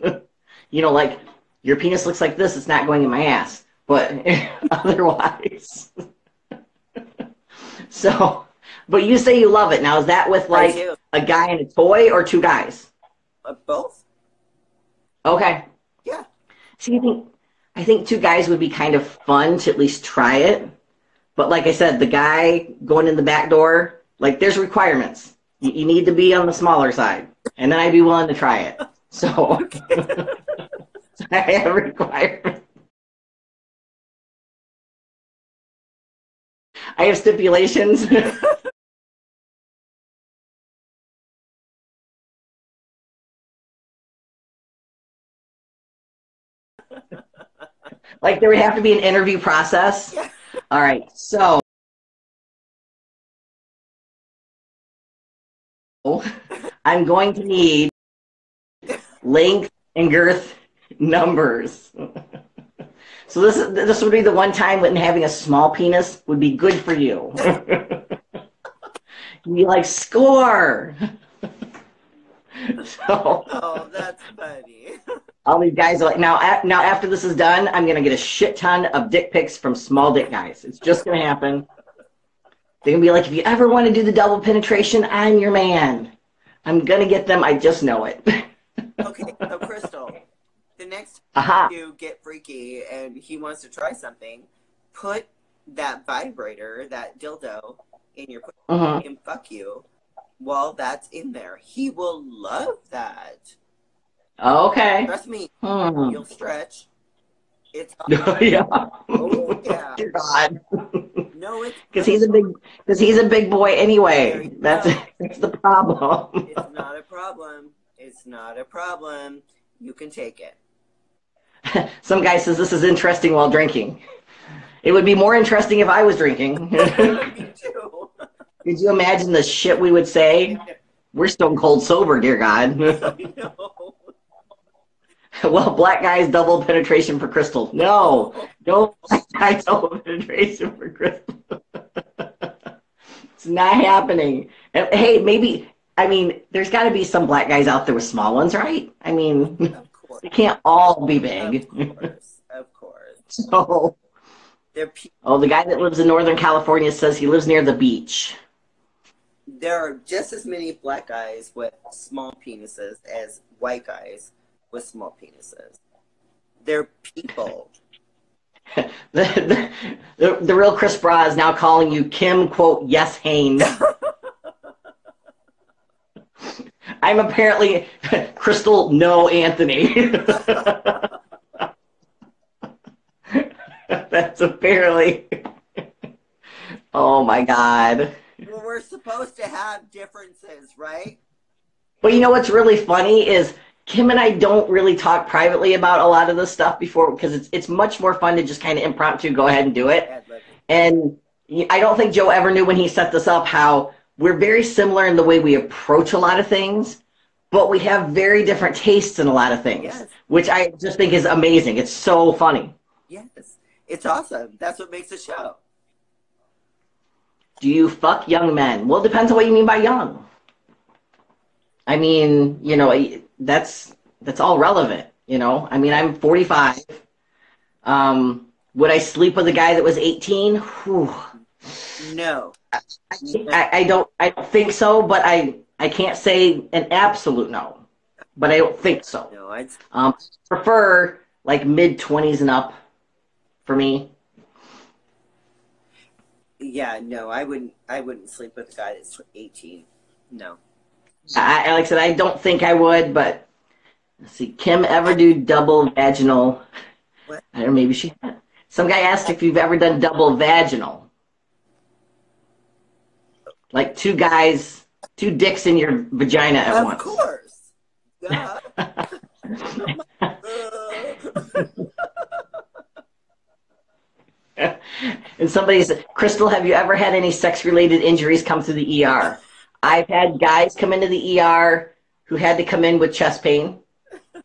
like, your penis looks like this, it's not going in my ass. but otherwise. So, but you say you love it. Now, is that with like a guy and a toy or two guys? Both. Okay. Yeah. See, I think two guys would be kind of fun to at least try it. But like I said, the guy going in the back door, like there's requirements. You need to be on the smaller side. And then I'd be willing to try it. So I have requirements. I have stipulations. Like there would have to be an interview process. Yeah. All right, so I'm going to need length and girth numbers. So this would be the one time when having a small penis would be good for you. You'd be like, score. So, oh, that's funny. All these guys are like, now after this is done, I'm going to get a shit ton of dick pics from small dick guys. It's just going to happen. They're going to be like, if you ever want to do the double penetration, I'm your man. I'm going to get them. I just know it. Okay, so Crystal, the next time you get freaky and he wants to try something, put that vibrator, that dildo, in your pussy and fuck you while that's in there. He will love that. Okay. Trust me, you'll stretch. It's yeah. Oh yeah. Dear God. No, it's because he's a big boy anyway. That's the problem. It's not a problem. It's not a problem. You can take it. Some guy says this is interesting while drinking. It would be more interesting if I was drinking. Me too. Could you imagine the shit we would say? We're stone cold sober, dear God. I know. Well, black guys double penetration for Crystal. No black guys double penetration for Crystal. It's not happening. Hey, maybe, I mean, there's got to be some black guys out there with small ones, right? I mean, they can't all be big. Of course. So, the guy that lives in Northern California says he lives near the beach. There are just as many black guys with small penises as white guys with small penises. They're people. The real Chris Bra is now calling you Kim, quote, yes, Haynes. I'm apparently Crystal, no, Anthony. That's apparently. Oh, my God. Well, we're supposed to have differences, right? But you know what's really funny is Kim and I don't really talk privately about a lot of this stuff before because it's much more fun to just kind of impromptu go ahead and do it. And I don't think Joe ever knew when he set this up how we're very similar in the way we approach a lot of things, but we have very different tastes in a lot of things, which I just think is amazing. It's so funny. Yes, it's awesome. That's what makes a show. Do you fuck young men? Well, it depends on what you mean by young. I mean, you know, that's all relevant, you know. I mean, I'm 45. Would I sleep with a guy that was 18? Whew. No. I don't think so, but I can't say an absolute no. But I don't think so. No, I'd prefer like mid-20s and up for me. Yeah, no, I wouldn't sleep with a guy that's 18. No. Like I said, I don't think I would, but let's see. Kim ever do double vaginal? What? I don't know, maybe she had. Some guy asked if you've ever done double vaginal. Like two dicks in your vagina at once. Of course. Yeah. And somebody said, Crystal, have you ever had any sex-related injuries come through the ER? I've had guys come into the ER who had to come in with chest pain,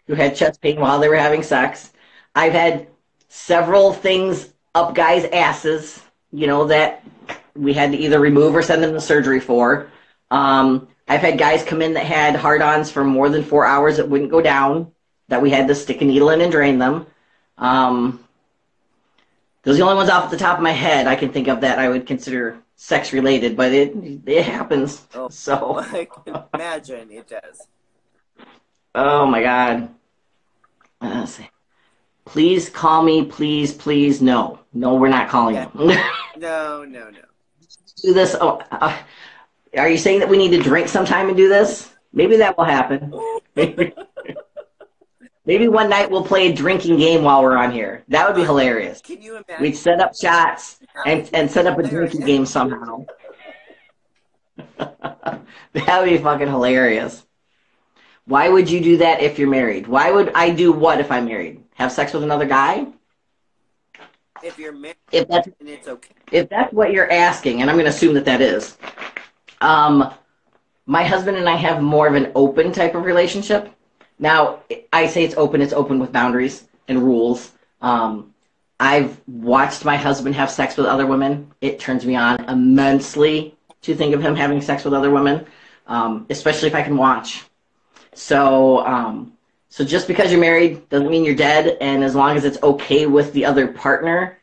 who had chest pain while they were having sex. I've had several things up guys' asses, you know, that we had to either remove or send them to surgery for. I've had guys come in that had hard-ons for more than 4 hours that wouldn't go down, that we had to stick a needle in and drain them. Those are the only ones off the top of my head I can think of that I would consider sex related, but it happens. Oh, So, I can imagine it does. oh my God. Let's see. Please call me, please, please. No, no, we're not calling Yeah. you. No, no, no. Do this. Oh, are you saying that we need to drink sometime and do this? Maybe that will happen. Maybe one night we'll play a drinking game while we're on here. That would be hilarious. Can you imagine? We'd set up shots and set up a Hilarious. drinking game somehow. That would be fucking hilarious. Why would you do that if you're married? Why would I do what if I'm married? Have sex with another guy? If you're married, If that's then it's okay. if that's what you're asking, and I'm going to assume that that is, my husband and I have more of an open type of relationship. Now, I say it's open with boundaries and rules. I've watched my husband have sex with other women. It turns me on immensely to think of him having sex with other women, especially if I can watch. So, so just because you're married doesn't mean you're dead, and as long as it's okay with the other partner,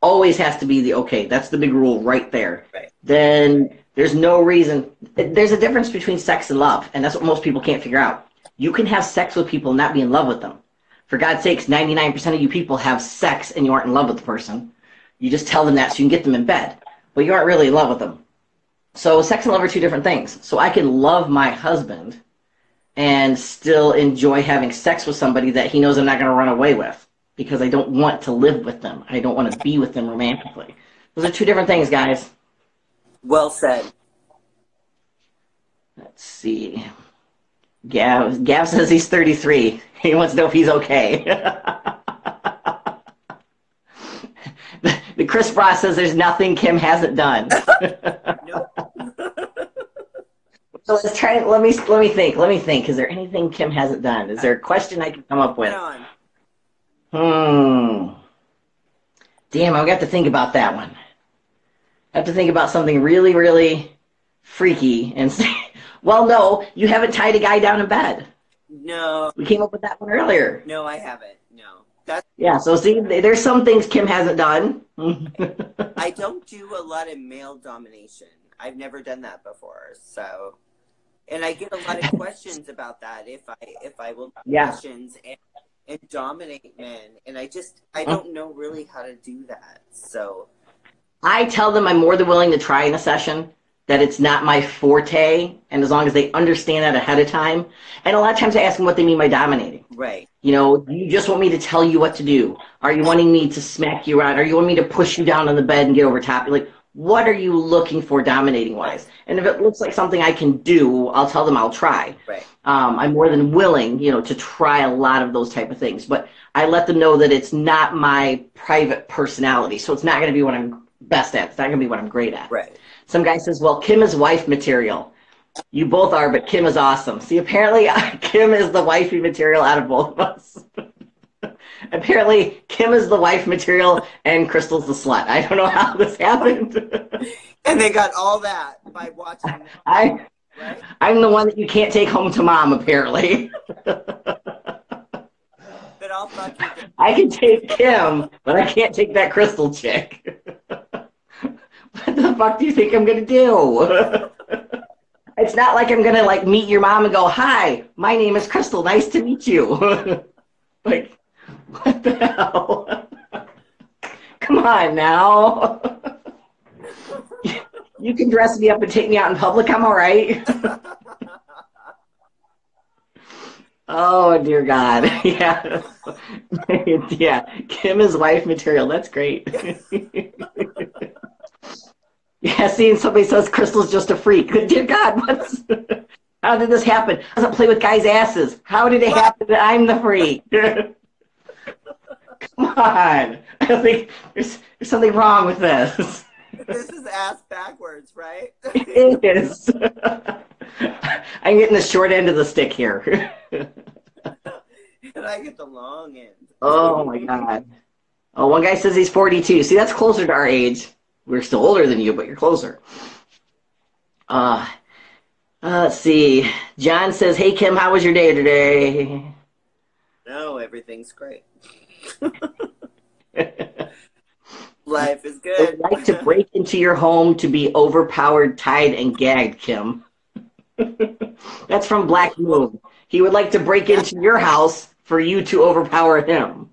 always has to be the okay. That's the big rule right there. Right. Then there's no reason. There's a difference between sex and love, and that's what most people can't figure out. You can have sex with people and not be in love with them. For God's sakes, 99% of you people have sex and you aren't in love with the person. You just tell them that so you can get them in bed, but you aren't really in love with them. So sex and love are two different things. So I can love my husband and still enjoy having sex with somebody that he knows I'm not going to run away with because I don't want to live with them. I don't want to be with them romantically. Those are two different things, guys. Well said. Let's see. Gav says he's 33. He wants to know if he's okay. The Chris Ross says there's nothing Kim hasn't done. Nope. So let's try. Let me think. Let me think. Is there anything Kim hasn't done? Is there a question I can come up with? Damn, I've got to think about that one. I have to think about something really, really freaky and say, well, no, you haven't tied a guy down in bed. No. We came up with that one earlier. No, I haven't. No. That's. Yeah, so see, there's some things Kim hasn't done. I don't do a lot of male domination. I've never done that before, so. And I get a lot of questions about that if I will do questions and dominate men, and I don't know really how to do that. So I tell them I'm more than willing to try in a session, that it's not my forte, and as long as they understand that ahead of time. And a lot of times I ask them what they mean by dominating. Right. You know, do you just want me to tell you what to do? Are you wanting me to smack you around? Are you wanting me to push you down on the bed and get over top? Like, what are you looking for dominating-wise? And if it looks like something I can do, I'll tell them I'll try. Right. I'm more than willing, to try a lot of those type of things. But I let them know that it's not my private personality, so it's not going to be what I'm best at. It's not going to be what I'm great at. Right. Some guy says, well, Kim is wife material. You both are, but Kim is awesome. See, apparently Kim is the wifey material out of both of us. Apparently, Kim is the wife material and Crystal's the slut. I don't know how this happened. And they got all that by watching. Right? I'm the one that you can't take home to mom, apparently. But I'll fuck you. I can take Kim, but I can't take that Crystal chick. What the fuck do you think I'm going to do? It's not like I'm going to meet your mom and go, hi, my name is Crystal. Nice to meet you. Like, what the hell? Come on now. You can dress me up and take me out in public. I'm all right. Oh, dear God. Yeah. Yeah. Kim is wife material. That's great. Yeah, seeing somebody says Crystal's just a freak. Dear God, how did this happen? Doesn't play with guys' asses. How did it happen that I'm the freak? Come on. I think there's something wrong with this. This is ass backwards, right? It is. I'm getting the short end of the stick here. And I get the long end. Oh, my God. Oh, one guy says he's 42. See, that's closer to our age. We're still older than you, but you're closer. Let's see. John says, hey, Kim, how was your day today? No, everything's great. life is I would good. like to break into your home to be overpowered, tied, and gagged, Kim. That's from Black Well, Moon. He would like to break yeah, into your house for you to overpower him.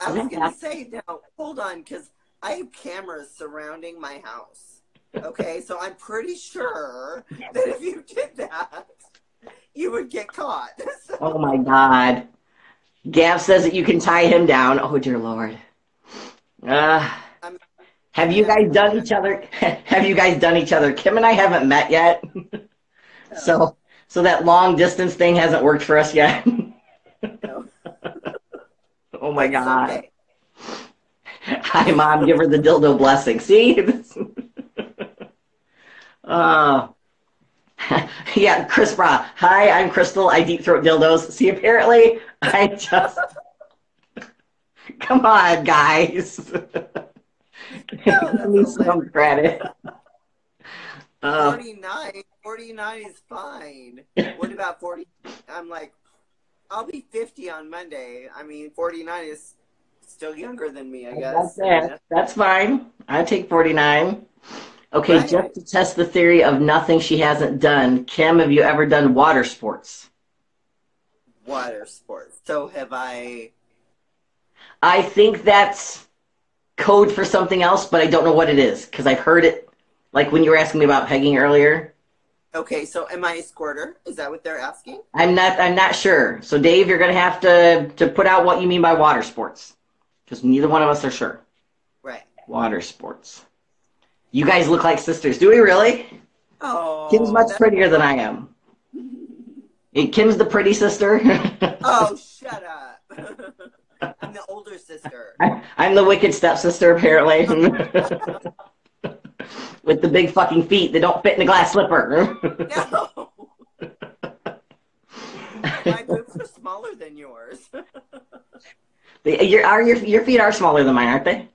I was going to say now, hold on, because I have cameras surrounding my house. Okay, so I'm pretty sure that if you did that, you would get caught. Oh my God. Gav says that you can tie him down. Oh dear Lord. Uh, I'm, have I'm you gonna have guys to go done back. each other? Have you guys done each other? Kim and I haven't met yet. No, So that long distance thing hasn't worked for us yet. no, Oh my but God. someday. Hi, Mom. Give her the dildo blessing. See? uh, yeah, Chris Bra. Hi, I'm Crystal. I deep throat dildos. See, apparently, I just. Come on, guys. No, Give that's me hilarious. some credit. Uh, 49 is fine. What about 40? I'm like, I'll be 50 on Monday. I mean, 49 is still younger than me, I that's guess. I mean, it. That's fine. I take 49. Okay, right. just to test the theory of nothing she hasn't done, Kim, have you ever done water sports? Water sports. So have I. I think that's code for something else, but I don't know what it is because I've heard it, like when you were asking me about pegging earlier. Okay, so am I a squirter? Is that what they're asking? I'm not sure. So Dave, you're gonna have to put out what you mean by water sports because neither one of us are sure. Right. Water sports. You guys look like sisters. Do we really? Kim's Oh, much that's prettier than fun. I am. Kim's the pretty sister. Oh, shut up. I'm the older sister. I'm the wicked stepsister, apparently. With the big fucking feet that don't fit in a glass slipper. No. My boobs are smaller than yours. Your feet are smaller than mine, aren't they?